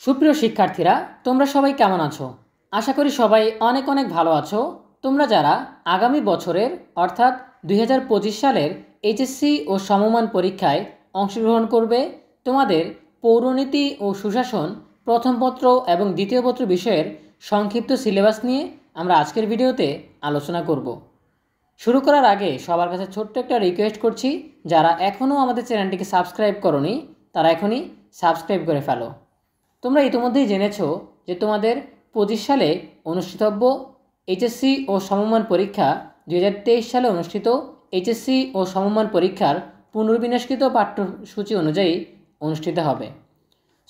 সুপ্রিয় শিক্ষার্থীরা, তোমরা সবাই কেমন আছো? আশা করি সবাই অনেক অনেক ভালো আছো। তোমরা যারা আগামী বছরের অর্থাৎ 2025 সালের এইচএসসি ও সমমান পরীক্ষায় অংশগ্রহণ করবে, তোমাদের পৌরনীতি ও সুশাসন প্রথম পত্র এবং দ্বিতীয় পত্র বিষয়ের সংক্ষিপ্ত সিলেবাস নিয়ে আমরা আজকের ভিডিওতে আলোচনা করব। শুরু করার আগে সবার কাছে ছোট্ট একটা রিকোয়েস্ট করছি, যারা এখনও আমাদের চ্যানেলটিকে সাবস্ক্রাইব করোনি তারা এখনই সাবস্ক্রাইব করে ফেলো। তোমরা ইতিমধ্যেই জেনেছো যে তোমাদের 25 সালে অনুষ্ঠিতব্য এইচএসসি ও সমমান পরীক্ষা 2023 সালে অনুষ্ঠিত এইচএসসি ও সমমান পরীক্ষার পুনর্বিন্যাসকৃত পাঠ্যসূচি অনুযায়ী অনুষ্ঠিত হবে।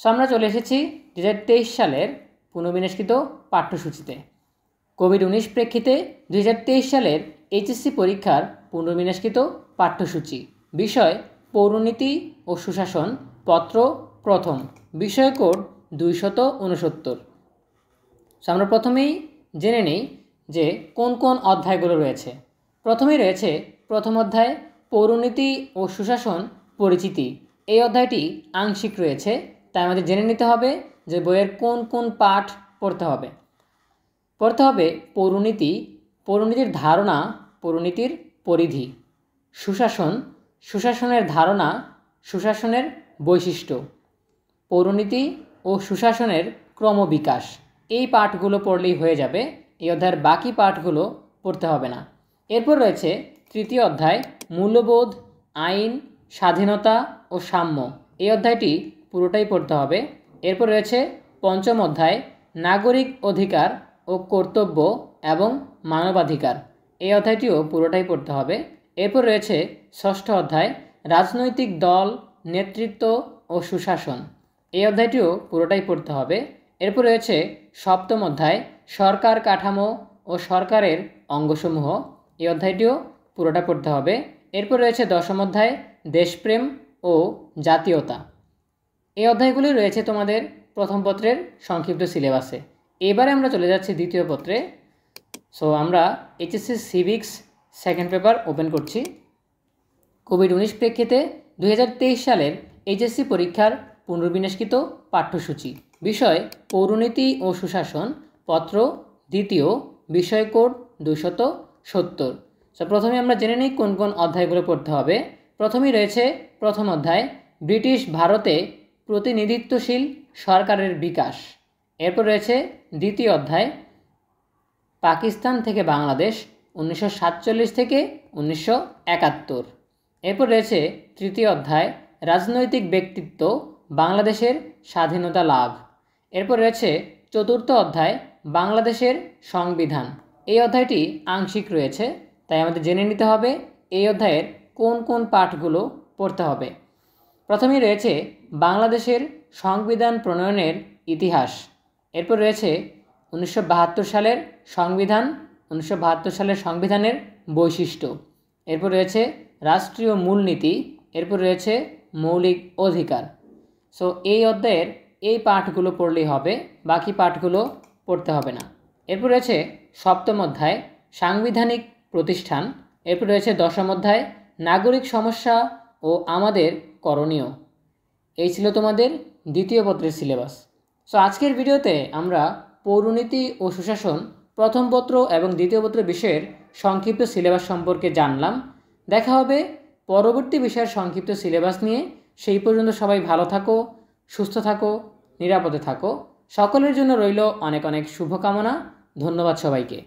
সো আমরা চলে এসেছি 2023 সালের পুনর্বিন্যাসকৃত পাঠ্যসূচিতে। কোভিড-19 প্রেক্ষিতে 2023 সালের এইচএসসি পরীক্ষার পুনর্বিন্যাসকৃত পাঠ্যসূচি, বিষয় পৌরনীতি ও সুশাসন, পত্র প্রথম, বিষয় কোড 269। আমরা প্রথমেই জেনে নেই যে কোন কোন অধ্যায়গুলো রয়েছে। প্রথমেই রয়েছে প্রথম অধ্যায় পৌরনীতি ও সুশাসন পরিচিতি। এই অধ্যায়টি আংশিক রয়েছে, তাই আমাদের জেনে নিতে হবে যে বইয়ের কোন কোন পাঠ পড়তে হবে। পৌরনীতি, পৌরনীতির ধারণা, পৌরনীতির পরিধি। সুশাসন, সুশাসনের ধারণা, সুশাসনের বৈশিষ্ট্য। পৌরনীতি ও সুশাসনের ক্রমবিকাশ। এই পাঠগুলো পড়লেই হয়ে যাবে, এই অধ্যায়ের বাকি পাঠগুলো পড়তে হবে না। এরপর রয়েছে তৃতীয় অধ্যায় মূল্যবোধ, আইন, স্বাধীনতা ও সাম্য। এই অধ্যায়টি পুরোটাই পড়তে হবে। এরপর রয়েছে পঞ্চম অধ্যায় নাগরিক অধিকার ও কর্তব্য এবং মানবাধিকার। এই অধ্যায়টিও পুরোটাই পড়তে হবে। এরপর রয়েছে ষষ্ঠ অধ্যায় রাজনৈতিক দল, নেতৃত্ব ও সুশাসন। এই অধ্যায়টিও পুরোটাই পড়তে হবে। এরপর রয়েছে সপ্তম অধ্যায় সরকার কাঠামো ও সরকারের অঙ্গসমূহ। এই অধ্যায়টিও পুরোটা পড়তে হবে। এরপর রয়েছে দশম অধ্যায় দেশপ্রেম ও জাতীয়তা। এই অধ্যায়গুলি রয়েছে তোমাদের প্রথম পত্রের সংক্ষিপ্ত সিলেবাসে। এবারে আমরা চলে যাচ্ছি দ্বিতীয় পত্রে। সো আমরা HSC civics second paper open করছি। কোভিড-19 প্রেক্ষিতে 2023 সালের এইচএসসি পরীক্ষার পুনর্বিন্যাসকৃত পাঠ্যসূচি, বিষয় পৌরনীতি ও সুশাসন, পত্র দ্বিতীয়, বিষয় কোড 270। সো প্রথমে আমরা জেনে নিই কোন কোন অধ্যায়গুলো পড়তে হবে। প্রথমেই রয়েছে প্রথম অধ্যায় ব্রিটিশ ভারতে প্রতিনিধিত্বশীল সরকারের বিকাশ। এরপর রয়েছে দ্বিতীয় অধ্যায় পাকিস্তান থেকে বাংলাদেশ 1947 থেকে 1971। এরপর রয়েছে তৃতীয় অধ্যায় রাজনৈতিক ব্যক্তিত্ব, বাংলাদেশের স্বাধীনতা লাভ। এরপর রয়েছে চতুর্থ অধ্যায় বাংলাদেশের সংবিধান। এই অধ্যায়টি আংশিক রয়েছে, তাই আমাদের জেনে নিতে হবে এই অধ্যায়ের কোন কোন পাঠগুলো পড়তে হবে। প্রথমেই রয়েছে বাংলাদেশের সংবিধান প্রণয়নের ইতিহাস। এরপর রয়েছে 1972 সালের সংবিধান, 1972 সালের সংবিধানের বৈশিষ্ট্য। এরপর রয়েছে রাষ্ট্রীয় মূলনীতি। এরপর রয়েছে মৌলিক অধিকার। সো এই অধ্যায়ের এই পাঠগুলো পড়লেই হবে, বাকি পাঠগুলো পড়তে হবে না। এরপর রয়েছে সপ্তম অধ্যায় সাংবিধানিক প্রতিষ্ঠান। এরপর রয়েছে দশম অধ্যায় নাগরিক সমস্যা ও আমাদের করণীয়। এই ছিল তোমাদের দ্বিতীয় পত্রের সিলেবাস। সো আজকের ভিডিওতে আমরা পৌরনীতি ও সুশাসন প্রথম পত্র এবং দ্বিতীয় পত্র বিষয়ের সংক্ষিপ্ত সিলেবাস সম্পর্কে জানলাম। দেখা হবে পরবর্তী বিষয়ের সংক্ষিপ্ত সিলেবাস নিয়ে। সেই পর্যন্ত সবাই ভালো থাকো, সুস্থ থাকো, নিরাপদে থাকো। সকলের জন্য রইল অনেক অনেক শুভকামনা। ধন্যবাদ সবাইকে।